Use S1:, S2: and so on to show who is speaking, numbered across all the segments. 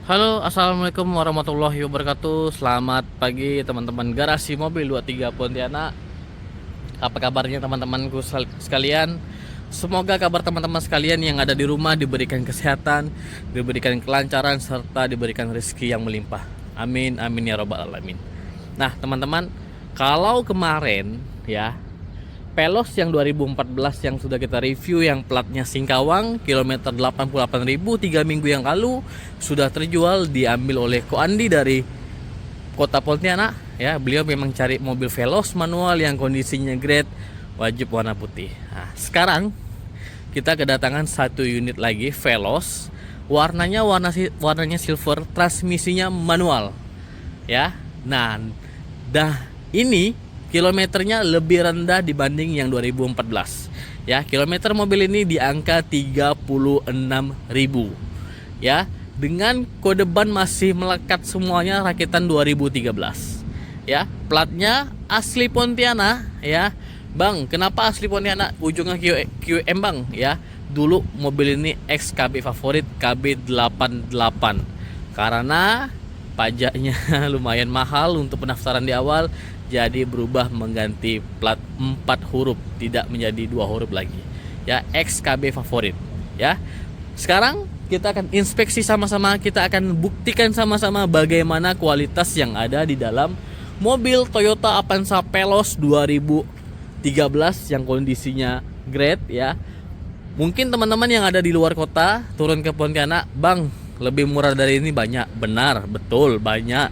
S1: Halo, assalamualaikum warahmatullahi wabarakatuh. Selamat pagi teman-teman garasi mobil 23 Pontianak. Apa kabarnya teman-temanku sekalian? Semoga kabar teman-teman sekalian yang ada di rumah diberikan kesehatan, diberikan kelancaran, serta diberikan rezeki yang melimpah. Amin, amin ya robbal alamin. Nah teman-teman, kalau kemarin ya Pelos yang 2014 yang sudah kita review, yang platnya Singkawang, kilometer 88.000 3 minggu yang lalu sudah terjual, diambil oleh Ko Andi dari Kota Pontianak ya. Beliau memang cari mobil Veloz manual yang kondisinya grade, wajib warna putih. Nah, sekarang kita kedatangan satu unit lagi Veloz, warnanya silver, transmisinya manual ya. Nah, ini kilometernya lebih rendah dibanding yang 2014 ya. Kilometer mobil ini di angka 36.000 ya, dengan kode ban masih melekat semuanya rakitan 2013 ya. Platnya asli Pontianak ya. Bang, kenapa asli Pontianak? Ujungnya QM bang ya. Dulu mobil ini ex KB favorit KB88, karena pajaknya lumayan mahal untuk pendaftaran di awal, jadi berubah mengganti plat 4 huruf, tidak menjadi 2 huruf lagi ya, XKB favorit ya. Sekarang kita akan inspeksi sama-sama, kita akan buktikan sama-sama bagaimana kualitas yang ada di dalam mobil Toyota Avanza Veloz 2013 yang kondisinya great ya. Mungkin teman-teman yang ada di luar kota turun ke Pontianak, bang lebih murah dari ini banyak. Benar, betul, banyak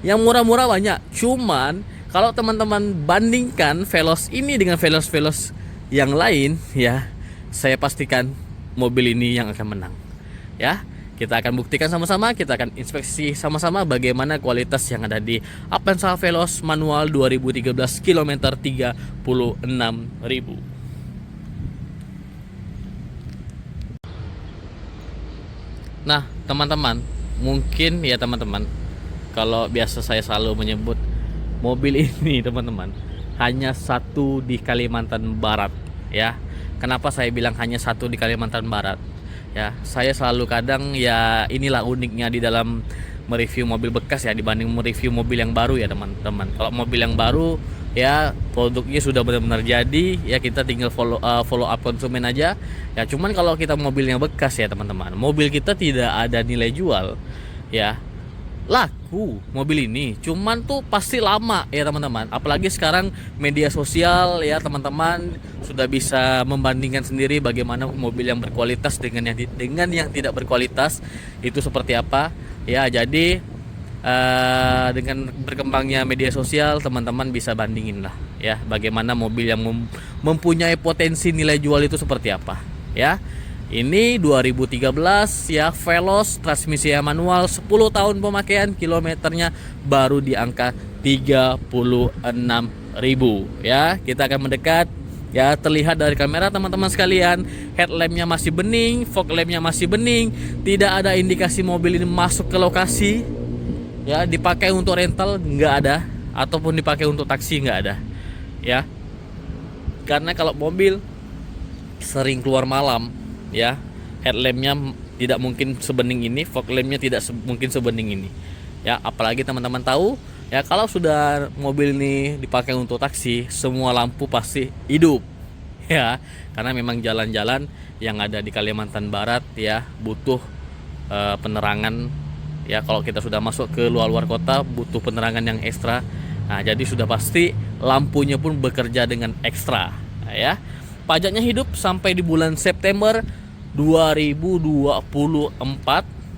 S1: yang murah-murah, banyak. Cuman kalau teman-teman bandingkan Veloz ini dengan Veloz yang lain ya, saya pastikan mobil ini yang akan menang ya. Kita akan buktikan sama-sama, kita akan inspeksi sama-sama bagaimana kualitas yang ada di Avanza Veloz manual 2013 kilometer 36.000. Nah teman-teman, mungkin ya teman-teman, kalau biasa saya selalu menyebut mobil ini teman-teman hanya satu di Kalimantan Barat ya. Kenapa saya bilang hanya satu di Kalimantan Barat ya? Saya selalu kadang ya, inilah uniknya di dalam mereview mobil bekas ya dibanding mereview mobil yang baru ya teman-teman. Kalau mobil yang baru ya produknya sudah benar-benar jadi ya, kita tinggal follow up konsumen aja ya. Cuman kalau kita mobilnya bekas ya teman-teman, mobil kita tidak ada nilai jual ya, laku mobil ini, cuman tuh pasti lama ya teman-teman. Apalagi sekarang media sosial ya teman-teman, sudah bisa membandingkan sendiri bagaimana mobil yang berkualitas dengan yang tidak berkualitas itu seperti apa ya. Jadi dengan berkembangnya media sosial, teman-teman bisa bandingin lah ya bagaimana mobil yang mempunyai potensi nilai jual itu seperti apa ya. Ini 2013 ya, Veloz transmisi manual, 10 tahun pemakaian, kilometernya baru di angka 36.000 ya. Kita akan mendekat ya, terlihat dari kamera teman-teman sekalian, headlampnya masih bening, fog lampnya masih bening, tidak ada indikasi mobil ini masuk ke lokasi ya, dipakai untuk rental nggak ada, ataupun dipakai untuk taksi nggak ada ya. Karena kalau mobil sering keluar malam ya, headlampnya tidak mungkin sebening ini, fog lampnya tidak mungkin sebening ini ya. Apalagi teman-teman tahu ya, kalau sudah mobil ini dipakai untuk taksi, semua lampu pasti hidup ya, karena memang jalan-jalan yang ada di Kalimantan Barat ya butuh penerangan ya. Kalau kita sudah masuk ke luar kota butuh penerangan yang ekstra. Nah, jadi sudah pasti lampunya pun bekerja dengan ekstra ya. Pajaknya hidup sampai di bulan September 2024.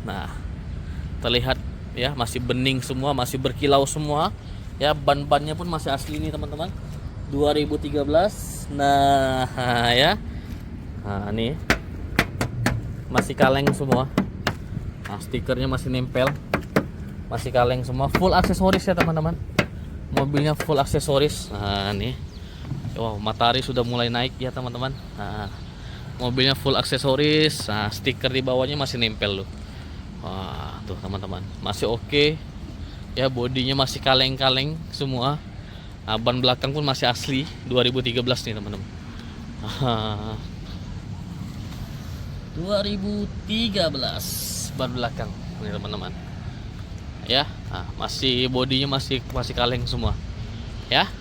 S1: Nah, terlihat ya masih bening semua, masih berkilau semua ya. Ban-bannya pun masih asli ini teman-teman, 2013. Nah ya, nah ini masih kaleng semua. Nah, stikernya masih nempel, masih kaleng semua, full aksesoris ya teman-teman. Mobilnya full aksesoris. Nah nih, wow, matahari sudah mulai naik ya teman-teman. Nah, mobilnya full aksesoris. Nah, stiker di bawahnya masih nempel loh. Wah, tuh teman-teman, masih oke ya. Bodinya masih kaleng-kaleng semua. Nah, ban belakang pun masih asli 2013 nih teman-teman. 2013 ban belakang. nih teman-teman. Ya, masih bodinya masih kaleng semua. Ya.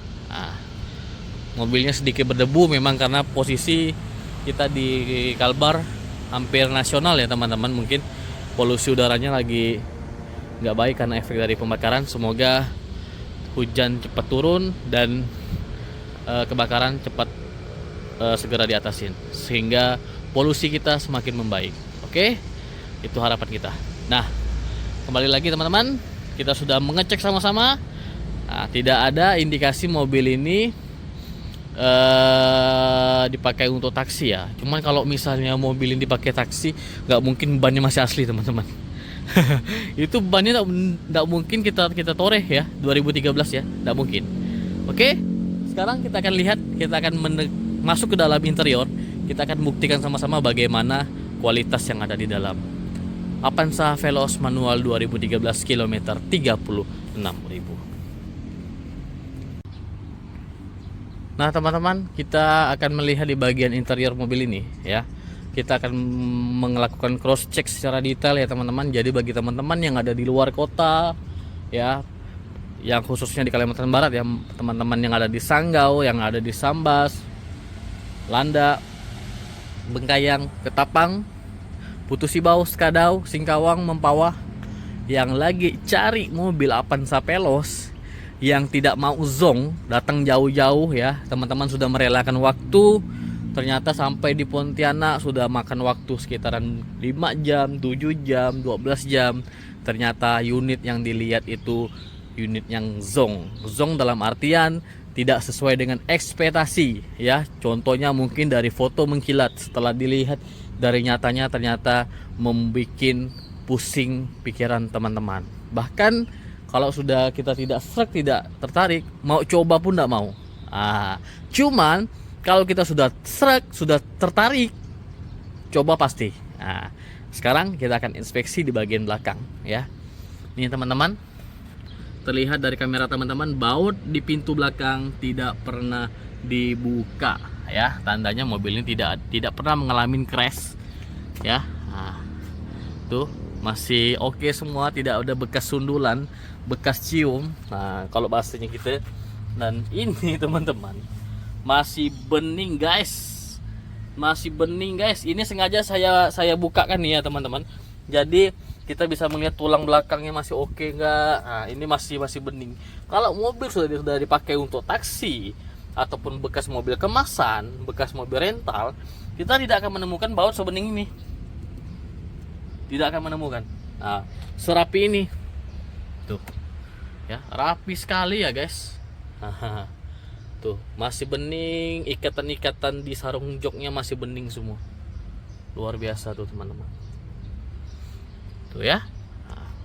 S1: Mobilnya sedikit berdebu memang karena posisi kita di Kalbar hampir nasional ya teman-teman. Mungkin polusi udaranya lagi nggak baik karena efek dari pembakaran. Semoga hujan cepat turun dan kebakaran cepat segera diatasin sehingga polusi kita semakin membaik. Oke, itu harapan kita. Nah, kembali lagi teman-teman, kita sudah mengecek sama-sama. Tidak ada indikasi mobil ini dipakai untuk taksi ya. Cuman kalau misalnya mobil ini dipakai taksi, nggak mungkin bannya masih asli teman-teman. Itu bannya nggak mungkin kita toreh ya 2013 ya, nggak mungkin. Oke, sekarang kita akan lihat, kita akan masuk ke dalam interior. Kita akan buktikan sama-sama bagaimana kualitas yang ada di dalam Avanza Veloz manual 2013 km 36.000. Nah teman-teman, kita akan melihat di bagian interior mobil ini ya. Kita akan melakukan cross check secara detail ya teman-teman. Jadi bagi teman-teman yang ada di luar kota ya, yang khususnya di Kalimantan Barat ya, teman-teman yang ada di Sanggau, yang ada di Sambas, Landa, Bengkayang, Ketapang, Putu Sibau, Skadau, Singkawang, Mempawah, yang lagi cari mobil Avanza Veloz, yang tidak mau zong, datang jauh-jauh ya, teman-teman sudah merelakan waktu, ternyata sampai di Pontianak sudah makan waktu sekitaran 5 jam, 7 jam, 12 jam. Ternyata unit yang dilihat itu unit yang zong dalam artian tidak sesuai dengan ekspektasi ya. Contohnya mungkin dari foto mengkilat, setelah dilihat dari nyatanya ternyata membuat pusing pikiran teman-teman. Bahkan kalau sudah kita tidak tertarik, mau coba pun tidak mau. Cuman kalau kita sudah sudah tertarik, coba pasti. Sekarang kita akan inspeksi di bagian belakang ya. Ini teman-teman, terlihat dari kamera teman-teman, baut di pintu belakang tidak pernah dibuka ya. Tandanya mobil ini tidak pernah mengalami crash ya. Tuh masih oke semua, tidak ada bekas sundulan, bekas cium. Kalau bahasanya kita. Dan ini teman-teman, masih bening guys. Masih bening guys. Ini sengaja saya bukakan nih ya teman-teman. Jadi kita bisa melihat tulang belakangnya masih oke enggak. Ini masih bening. Kalau mobil sudah dipakai untuk taksi ataupun bekas mobil kemasan, bekas mobil rental, kita tidak akan menemukan baut sebening ini. Tidak akan menemukan. Serapi ini. Tuh. Ya, rapi sekali ya, guys. Tuh, masih bening, ikatan-ikatan di sarung joknya masih bening semua. Luar biasa tuh, teman-teman. Tuh ya.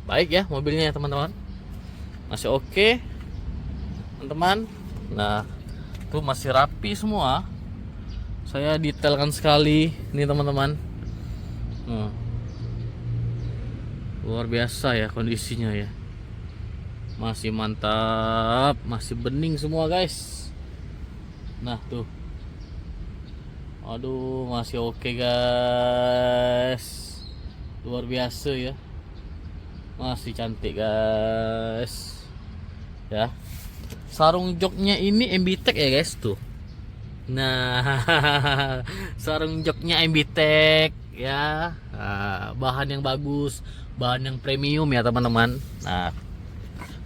S1: Baik ya mobilnya ya, teman-teman. Masih oke. Teman-teman. Nah, tuh masih rapi semua. Saya detailkan sekali ini, teman-teman. Luar biasa ya kondisinya ya. Masih mantap, masih bening semua guys. Nah tuh, aduh masih oke guys. Luar biasa ya, masih cantik guys ya. Sarung joknya ini MBTEK ya guys tuh. Nah sarung joknya MBTEK ya. Bahan yang bagus, bahan yang premium ya teman-teman. Nah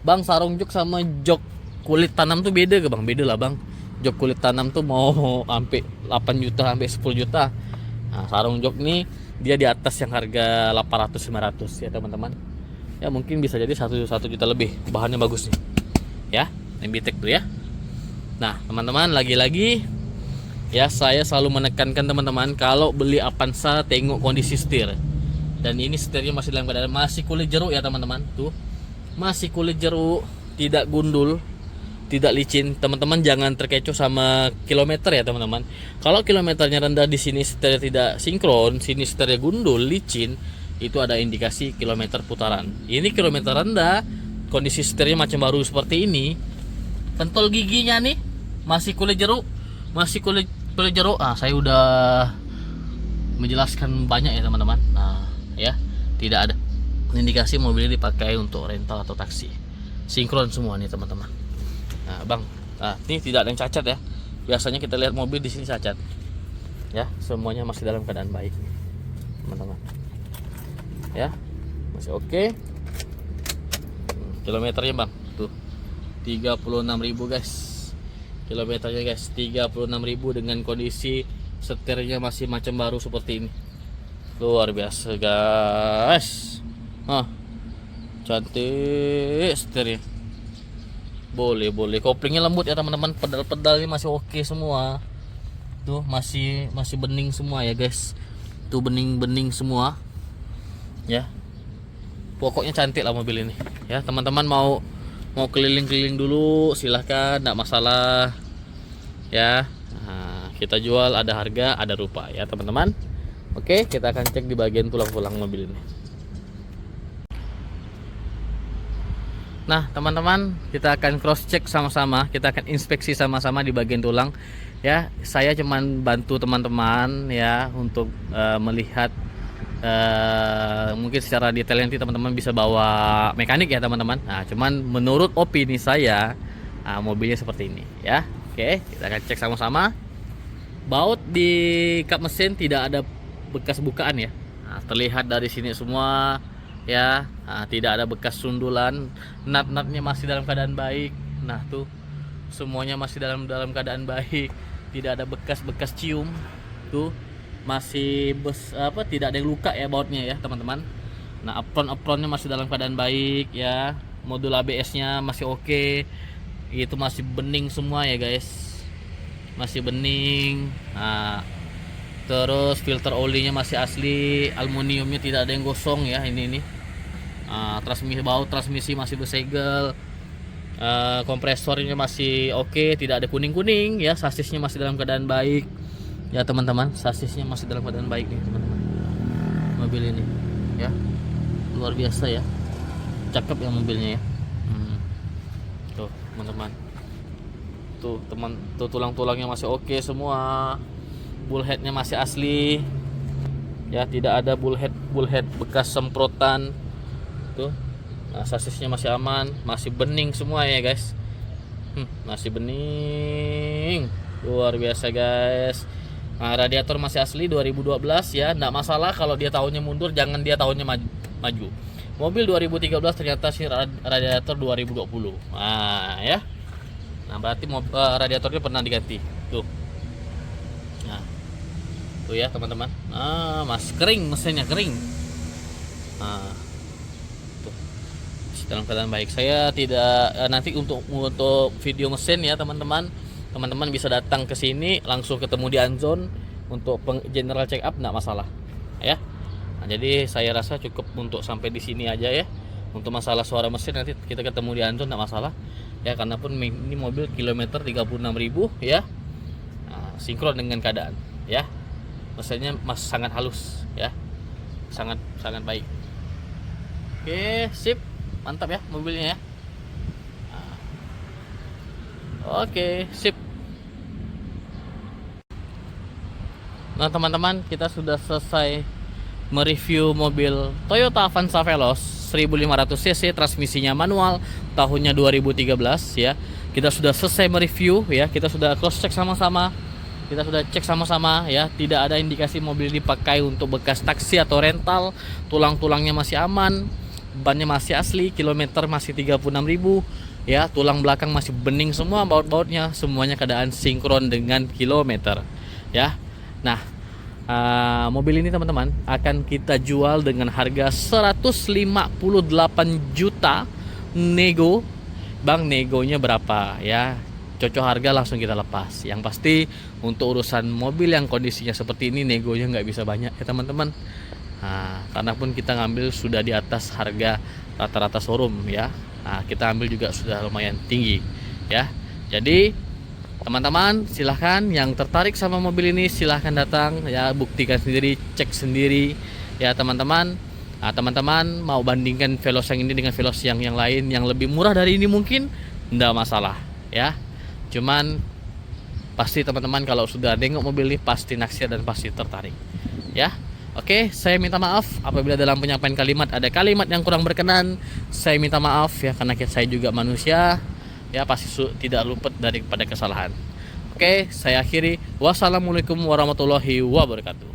S1: bang, sarung jok sama jok kulit tanam tuh beda ke bang? Beda lah bang. Jok kulit tanam tuh mau sampai 8 juta sampai 10 juta. Sarung jok nih dia di atas yang harga 800-500 ya teman-teman. Ya mungkin bisa jadi 1 juta lebih. Bahannya bagus nih ya, MBTEK tuh ya. Nah teman-teman, lagi-lagi ya saya selalu menekankan teman-teman, kalau beli Avanza tengok kondisi setir. Dan ini setirnya masih dalam keadaan masih kulit jeruk ya teman-teman. Tuh masih kulit jeruk, tidak gundul, tidak licin. Teman-teman jangan terkecoh sama kilometer ya teman-teman. Kalau kilometernya rendah, di sini setirnya tidak sinkron, sini setirnya gundul, licin, itu ada indikasi kilometer putaran. Ini kilometer rendah, kondisi setirnya macam baru seperti ini. Pentol giginya nih masih kulit jeruk, masih kulit jeruk. Saya udah menjelaskan banyak ya teman-teman. Nah ya, tidak ada indikasi mobil ini dipakai untuk rental atau taksi. Sinkron semua nih teman-teman. Nah bang, ini tidak ada yang cacat ya. Biasanya kita lihat mobil di sini cacat ya, semuanya masih dalam keadaan baik teman-teman ya, masih oke. Kilometernya bang tuh 36.000 guys, kilometernya guys 36.000 dengan kondisi setirnya masih macam baru seperti ini. Luar biasa guys. Cantik setirnya. Boleh koplingnya lembut ya teman-teman, pedal-pedalnya masih oke semua. Tuh masih bening semua ya guys. Tuh bening semua. Ya. Pokoknya cantik lah mobil ini. Ya, teman-teman mau keliling-keliling dulu silahkan, enggak masalah. Ya. Nah, kita jual ada harga, ada rupa ya teman-teman. Oke, kita akan cek di bagian tulang-tulang mobil ini. Nah teman-teman, kita akan cross check sama-sama, kita akan inspeksi sama-sama di bagian tulang ya. Saya cuman bantu teman-teman ya untuk melihat mungkin secara detail, nanti teman-teman bisa bawa mekanik ya teman-teman. Nah cuman menurut opini saya mobilnya seperti ini ya. Oke, kita akan cek sama-sama. Baut di kap mesin tidak ada bekas bukaan ya. Nah, terlihat dari sini semua ya. Tidak ada bekas sundulan, nut-nutnya masih dalam keadaan baik. Nah tuh semuanya masih dalam keadaan baik, tidak ada bekas cium. Tuh masih tidak ada yang luka ya bautnya ya teman-teman. Nah apron-apronnya masih dalam keadaan baik ya, modul ABS-nya masih oke, itu masih bening semua ya guys, masih bening. Nah terus filter olinya masih asli, aluminiumnya tidak ada yang gosong ya ini. Transmisi masih bersegel, kompresornya masih oke, tidak ada kuning ya. Sasisnya masih dalam keadaan baik ya teman-teman, sasisnya masih dalam keadaan baik nih teman-teman. Mobil ini ya luar biasa ya, cakep ya mobilnya ya. Tuh teman-teman, tuh tulang-tulangnya masih oke semua, bullheadnya masih asli ya, tidak ada bullhead bekas semprotan. Tuh, nah, sasisnya masih aman, masih bening semua ya guys. Masih bening, luar biasa guys. Nah, radiator masih asli 2012 ya, enggak masalah kalau dia tahunnya mundur, jangan dia tahunnya maju. Mobil 2013 ternyata sih radiator 2020. Nah ya, nah berarti radiatornya pernah diganti. Tuh, nah tuh ya teman-teman. Masih kering, mesinnya kering. Dalam keadaan baik. Saya tidak nanti untuk video mesin ya teman-teman bisa datang ke sini langsung ketemu di Anzon untuk general check up, enggak masalah ya. Nah, jadi saya rasa cukup untuk sampai di sini aja ya. Untuk masalah suara mesin nanti kita ketemu di Anzon, enggak masalah ya, karena pun ini mobil kilometer 36.000 ya. Nah, sinkron dengan keadaan ya, mesinnya masih sangat halus ya, sangat baik. Oke, sip. Mantap ya mobilnya ya. Oke, sip. Nah teman-teman, kita sudah selesai mereview mobil Toyota Avanza Veloz 1500 cc, transmisinya manual, tahunnya 2013 ya. Kita sudah selesai mereview ya, kita sudah cross check sama-sama, kita sudah cek sama-sama ya, tidak ada indikasi mobil dipakai untuk bekas taksi atau rental. Tulang-tulangnya masih aman, bannya masih asli, kilometer masih 36.000 ya, tulang belakang masih bening semua, baut-bautnya semuanya keadaan sinkron dengan kilometer ya. Nah mobil ini teman-teman akan kita jual dengan harga 158 juta nego. Bang, negonya berapa ya? Cocok harga langsung kita lepas. Yang pasti untuk urusan mobil yang kondisinya seperti ini, negonya nggak bisa banyak ya teman-teman. Nah, karena pun kita ngambil sudah di atas harga rata-rata showroom ya. Nah, kita ambil juga sudah lumayan tinggi ya. Jadi teman-teman silahkan yang tertarik sama mobil ini silahkan datang ya, buktikan sendiri, cek sendiri ya teman-teman. Nah, teman-teman mau bandingkan Veloz yang ini dengan Veloz yang lain yang lebih murah dari ini mungkin enggak masalah ya. Cuman pasti teman-teman kalau sudah nengok mobil ini pasti naksir dan pasti tertarik ya. Oke, saya minta maaf apabila dalam penyampaian kalimat ada kalimat yang kurang berkenan. Saya minta maaf ya, karena saya juga manusia ya, pasti tidak luput daripada kesalahan. Oke, saya akhiri. Wassalamualaikum warahmatullahi wabarakatuh.